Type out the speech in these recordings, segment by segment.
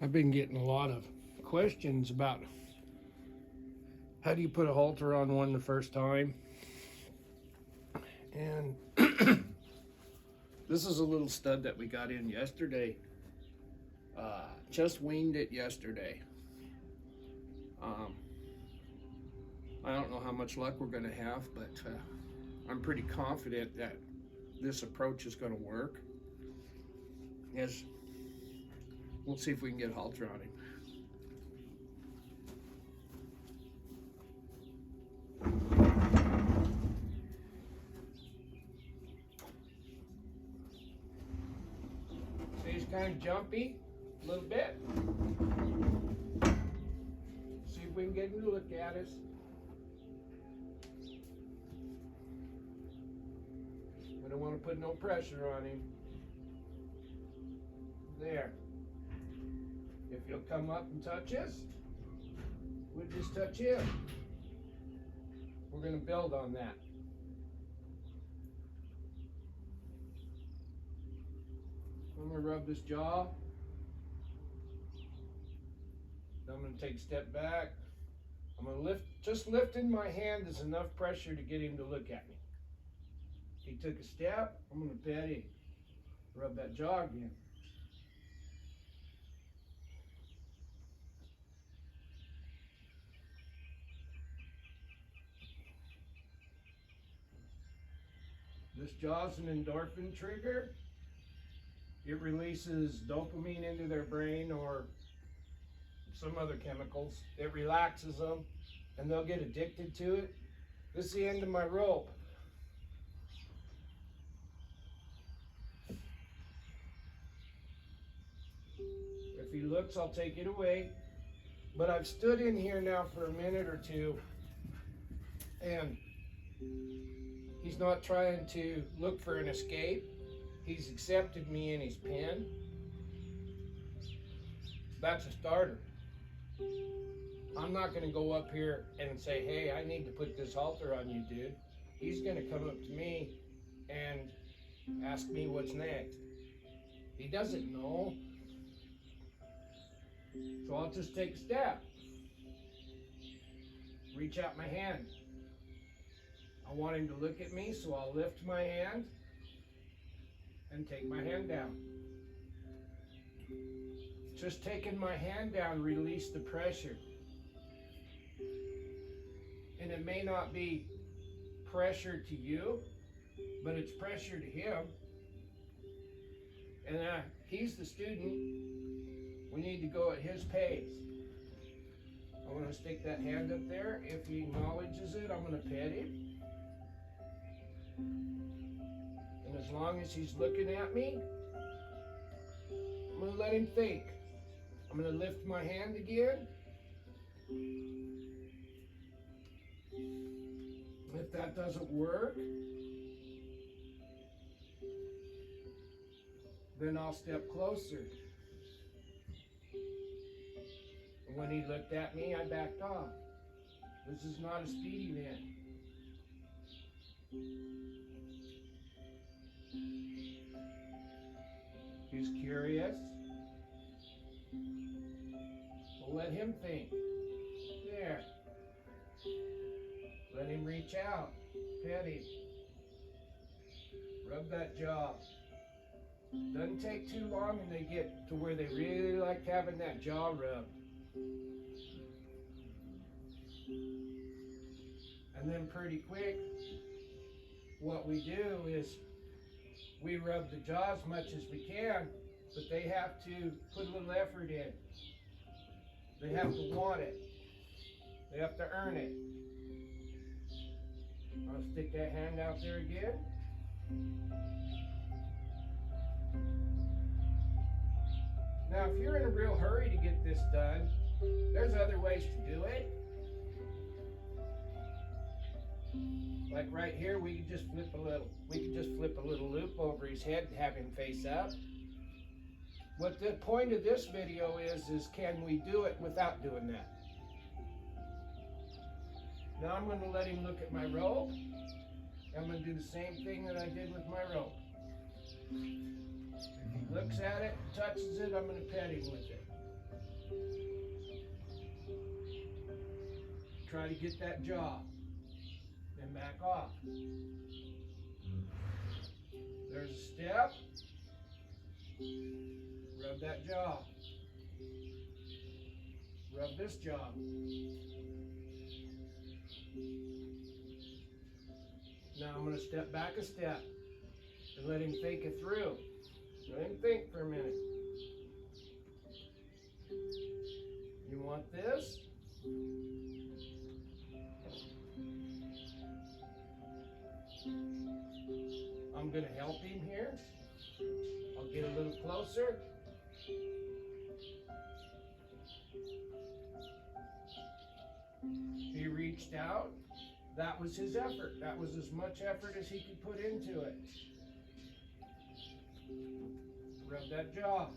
I've been getting a lot of questions about how do you put a halter on one the first time. And this is a little stud that we got in yesterday. Just weaned it yesterday. I don't know how much luck we're going to have, but I'm pretty confident that this approach is going to work. Yes, we'll see if we can get a halter on him. So he's kind of jumpy a little bit. See if we can get him to look at us. We don't want to put no pressure on him. There. If you'll come up and touch us, we'll just touch him. We're going to build on that. I'm going to rub this jaw. Then I'm going to take a step back. I'm going to lift, just lifting my hand is enough pressure to get him to look at me. He took a step, I'm going to pet him. Rub that jaw again. This jaw's an endorphin trigger. It releases dopamine into their brain or some other chemicals. It relaxes them and they'll get addicted to it. This is the end of my rope. If he looks, I'll take it away. But I've stood in here now for a minute or two and he's not trying to look for an escape. He's accepted me in his pen. That's a starter. I'm not going to go up here and say, hey, I need to put this halter on you, dude. He's going to come up to me and ask me what's next. He doesn't know. So I'll just take a step. Reach out my hand. I want him to look at me, so I'll lift my hand and take my hand down. Just taking my hand down, release the pressure. And it may not be pressure to you, but it's pressure to him. And he's the student. We need to go at his pace. I'm going to stick that hand up there. If he acknowledges it, I'm going to pet him. And as long as he's looking at me, I'm going to let him think. I'm going to lift my hand again. If that doesn't work, then I'll step closer. And when he looked at me, I backed off. This is not a speedy man. He's curious. We'll let him think. There. Let him reach out. Pet him. Rub that jaw. Doesn't take too long and they get to where they really like having that jaw rubbed. And then pretty quick, what we do is we rub the jaw as much as we can, but they have to put a little effort in. They have to want it. They have to earn it. I'll stick that hand out there again. Now, if you're in a real hurry to get this done, there's other ways to do it. Like right here, we could just flip a little loop over his head and have him face up. What the point of this video is can we do it without doing that? Now I'm going to let him look at my rope. I'm going to do the same thing that I did with my rope. If he looks at it, touches it, I'm going to pet him with it. Try to get that jaw. Then back off. There's a step. Rub that jaw. Rub this jaw. Now I'm going to step back a step and let him think it through. Let him think for a minute. You want this? I'm going to help him here. I'll get a little closer. He reached out. That was his effort. That was as much effort as he could put into it. Rub that jaw.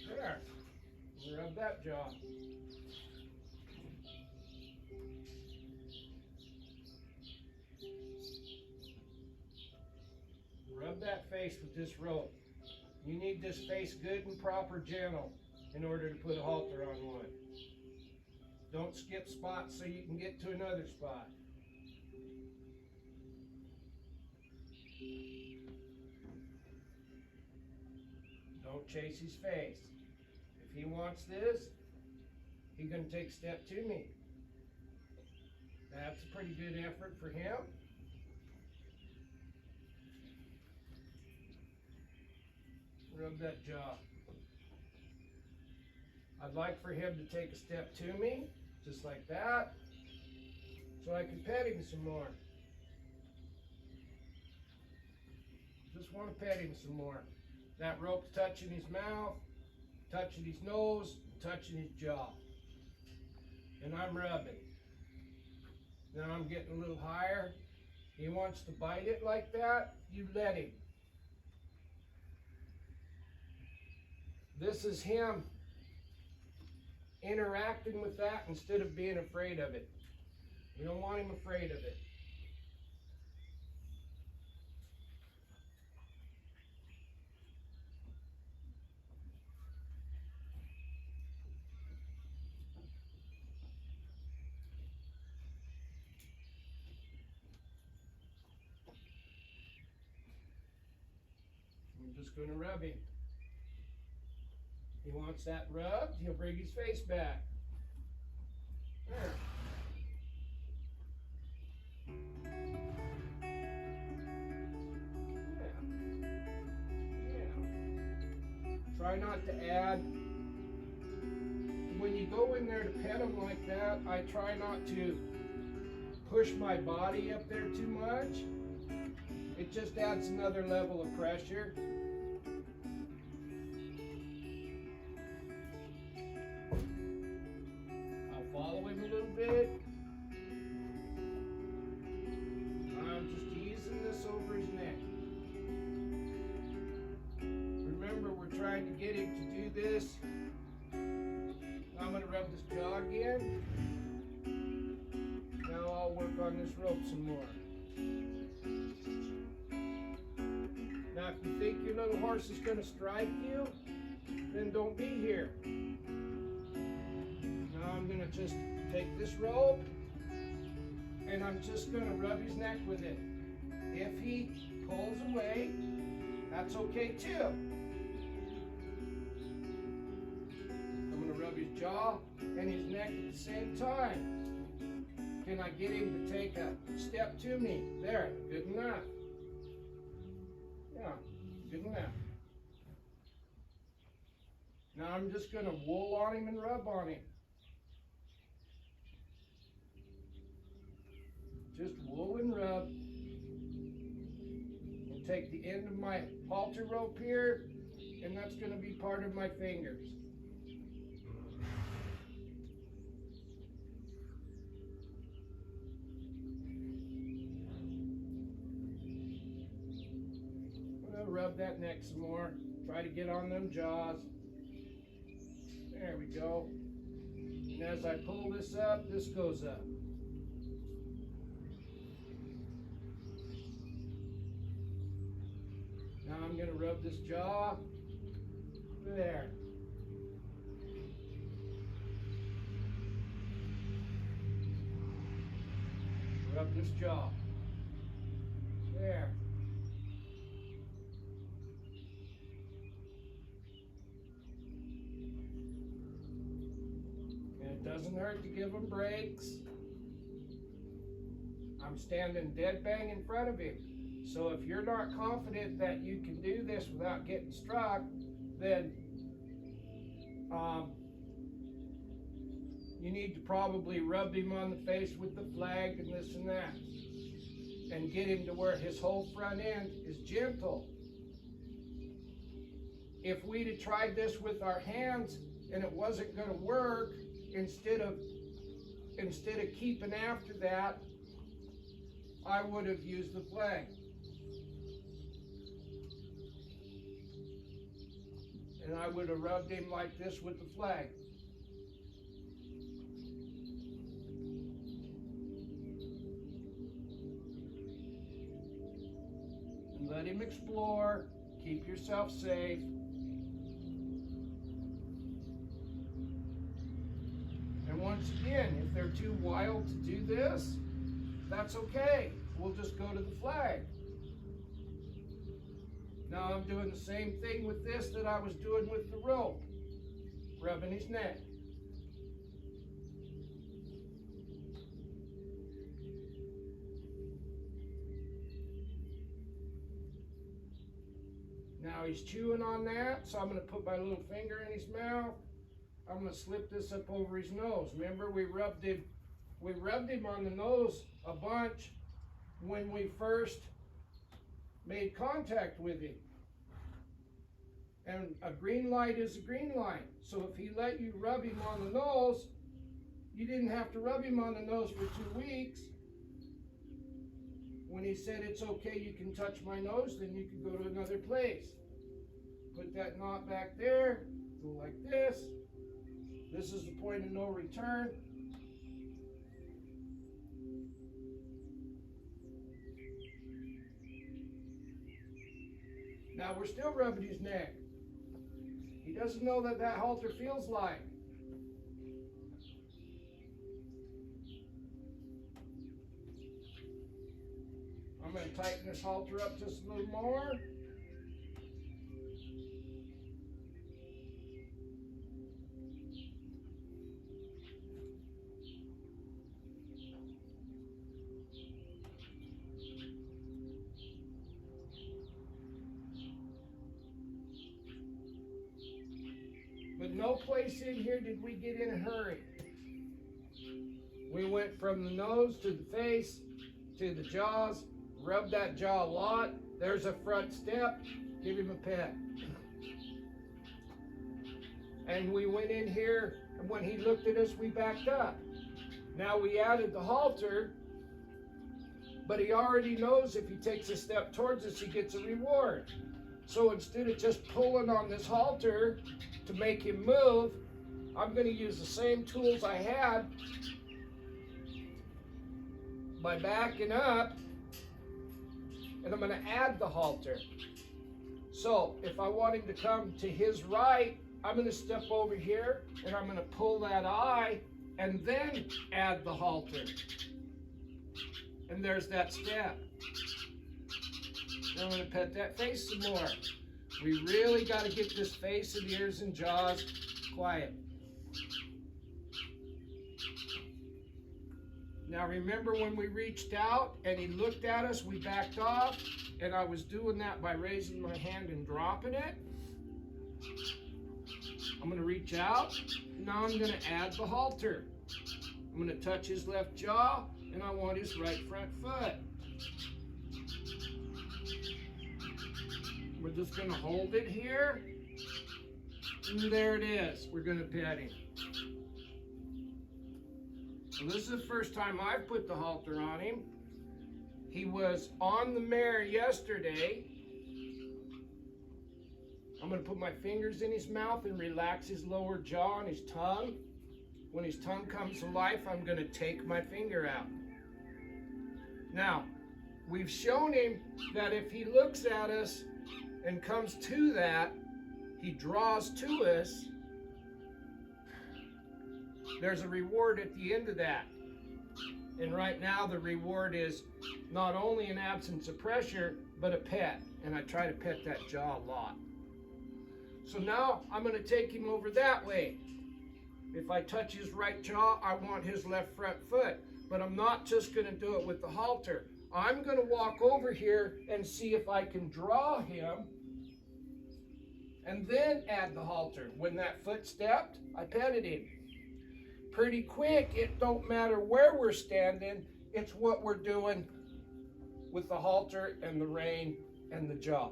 There. Rub that jaw. Rub that face with this rope. You need this face good and proper gentle in order to put a halter on one. Don't skip spots so you can get to another spot. Don't chase his face. If he wants this, he's going to take a step to me. That's a pretty good effort for him. Rub that jaw. I'd like for him to take a step to me, just like that, so I can pet him some more. Just want to pet him some more. That rope's touching his mouth, touching his nose, touching his jaw. And I'm rubbing. Now I'm getting a little higher. He wants to bite it like that, you let him. This is him interacting with that instead of being afraid of it. We don't want him afraid of it. I'm just going to rub him. He wants that rubbed, he'll bring his face back. There. Yeah. Try not to add. When you go in there to pet him like that, I try not to push my body up there too much. It just adds another level of pressure. Follow him a little bit. I'm just easing this over his neck. Remember, we're trying to get him to do this. I'm going to rub this jaw again. Now I'll work on this rope some more. Now, if you think your little horse is going to strike you, then don't be here. Now I'm going to just take this rope and I'm just going to rub his neck with it. If he pulls away, that's okay too. I'm going to rub his jaw and his neck at the same time. Can I get him to take a step to me? There, good enough. Yeah, good enough. Now I'm just going to wool on him and rub on him. Just wool and rub. And take the end of my halter rope here, and that's going to be part of my fingers. I'm going to rub that neck some more. Try to get on them jaws. There we go. And as I pull this up, this goes up. I'm going to rub this jaw. There. Rub this jaw. There. And it doesn't hurt to give him breaks. I'm standing dead bang in front of him. So if you're not confident that you can do this without getting struck, then you need to probably rub him on the face with the flag and this and that, and get him to where his whole front end is gentle. If we'd have tried this with our hands and it wasn't going to work, instead of keeping after that, I would have used the flag. And I would have rubbed him like this with the flag. And let him explore. Keep yourself safe. And once again, if they're too wild to do this, that's okay. We'll just go to the flag. Now I'm doing the same thing with this that I was doing with the rope. Rubbing his neck. Now he's chewing on that, so I'm going to put my little finger in his mouth. I'm going to slip this up over his nose. Remember, we rubbed him on the nose a bunch when we first made contact with him. And a green light is a green light. So if he let you rub him on the nose, you didn't have to rub him on the nose for 2 weeks. When he said it's okay, you can touch my nose, then you could go to another place. Put that knot back there, go like this. This is the point of no return. Now we're still rubbing his neck. He doesn't know that that halter feels like. I'm going to tighten this halter up just a little more. But no place in here did we get in a hurry. We went from the nose to the face to the jaws, rubbed that jaw a lot. There's a front step, give him a pet. And we went in here, and when he looked at us, we backed up. Now we added the halter, but he already knows if he takes a step towards us, he gets a reward. So instead of just pulling on this halter to make him move, I'm going to use the same tools I had by backing up, and I'm going to add the halter. So if I want him to come to his right, I'm going to step over here and I'm going to pull that eye and then add the halter. And there's that step. Now I'm going to pet that face some more. We really got to get this face and ears and jaws quiet. Now remember when we reached out and he looked at us, we backed off, and I was doing that by raising my hand and dropping it. I'm going to reach out. Now I'm going to add the halter. I'm going to touch his left jaw, and I want his right front foot. We're just going to hold it here, and there it is. We're going to pet him. So this is the first time I've put the halter on him. He was on the mare yesterday. I'm going to put my fingers in his mouth and relax his lower jaw and his tongue. When his tongue comes to life, I'm going to take my finger out. Now, we've shown him that if he looks at us and comes to that, he draws to us, there's a reward at the end of that. And right now the reward is not only an absence of pressure, but a pet. And I try to pet that jaw a lot. So now I'm going to take him over that way. If I touch his right jaw, I want his left front foot. But I'm not just going to do it with the halter. I'm going to walk over here and see if I can draw him and then add the halter. When that foot stepped, I petted him. Pretty quick, it don't matter where we're standing, it's what we're doing with the halter and the rein and the jaw.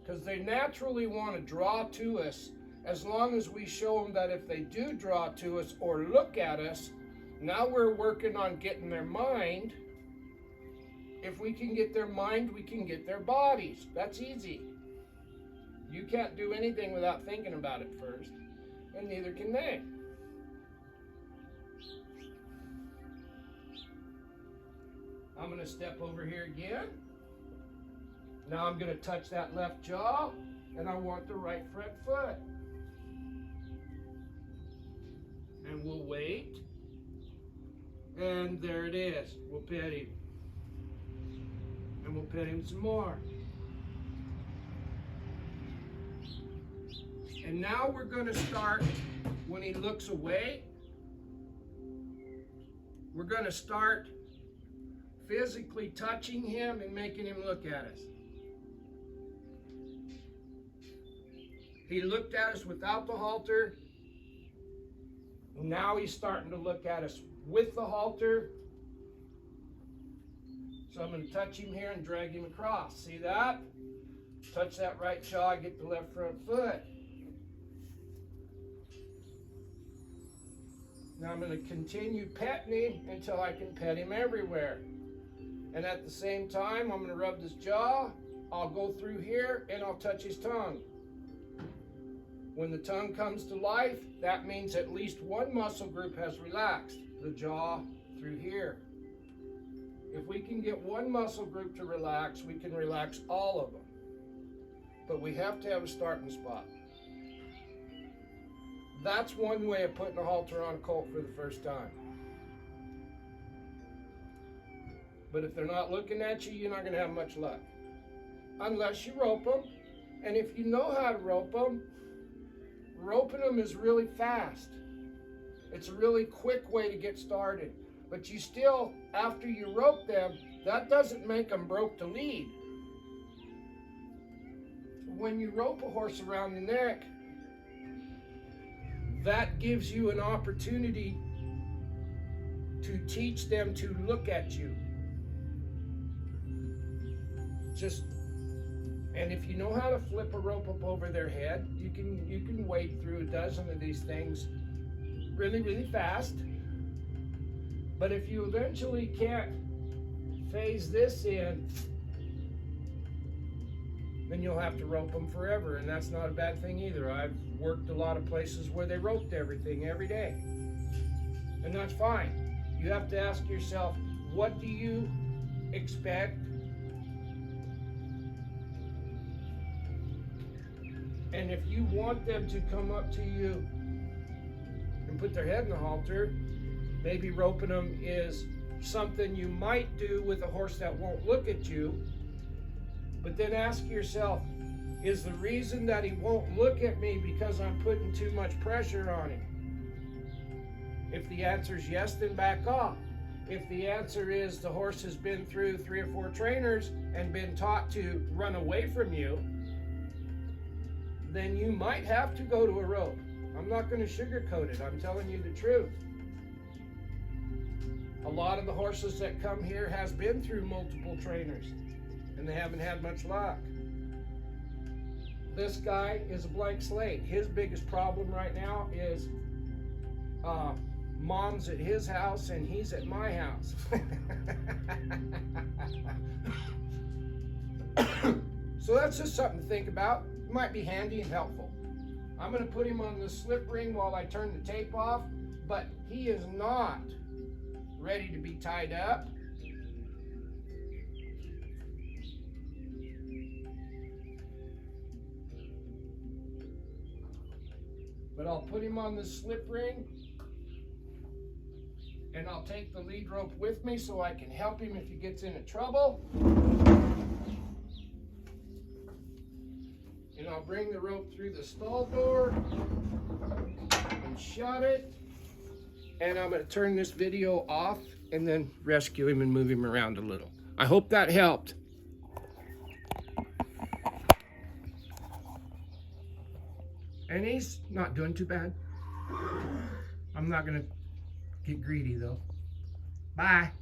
Because they naturally want to draw to us, as long as we show them that if they do draw to us or look at us, now we're working on getting their mind. If we can get their mind, we can get their bodies. That's easy. You can't do anything without thinking about it first, and neither can they. I'm going to step over here again. Now I'm going to touch that left jaw, and I want the right front foot. And we'll wait. And there it is. We'll pet him. And we'll pet him some more. And now we're going to start, when he looks away, we're going to start physically touching him and making him look at us. He looked at us without the halter. Now he's starting to look at us with the halter. So I'm going to touch him here and drag him across. See that? Touch that right jaw, get the left front foot. Now I'm going to continue petting him until I can pet him everywhere. And at the same time, I'm going to rub this jaw. I'll go through here and I'll touch his tongue. When the tongue comes to life, that means at least one muscle group has relaxed. The jaw through here. If we can get one muscle group to relax, we can relax all of them. But we have to have a starting spot. That's one way of putting a halter on a colt for the first time. But if they're not looking at you, you're not going to have much luck. Unless you rope them. And if you know how to rope them, roping them is really fast. It's a really quick way to get started. But you still, after you rope them, that doesn't make them broke to lead. When you rope a horse around the neck, that gives you an opportunity to teach them to look at you. And if you know how to flip a rope up over their head, you can wade through a dozen of these things really, really fast. But if you eventually can't phase this in, then you'll have to rope them forever, and that's not a bad thing either. I've worked a lot of places where they roped everything every day, and that's fine. You have to ask yourself, what do you expect? And if you want them to come up to you and put their head in the halter, maybe roping them is something you might do with a horse that won't look at you. But then ask yourself, is the reason that he won't look at me because I'm putting too much pressure on him? If the answer is yes, then back off. If the answer is the horse has been through 3 or 4 trainers and been taught to run away from you, then you might have to go to a rope. I'm not going to sugarcoat it. I'm telling you the truth. A lot of the horses that come here has been through multiple trainers, and they haven't had much luck. This guy is a blank slate. His biggest problem right now is mom's at his house and he's at my house. So that's just something to think about. It might be handy and helpful. I'm going to put him on the slip ring while I turn the tape off, but he is not ready to be tied up. But I'll put him on the slip ring, and I'll take the lead rope with me so I can help him if he gets into trouble. And I'll bring the rope through the stall door and shut it. And I'm going to turn this video off and then rescue him and move him around a little. I hope that helped. And he's not doing too bad. I'm not going to get greedy though. Bye.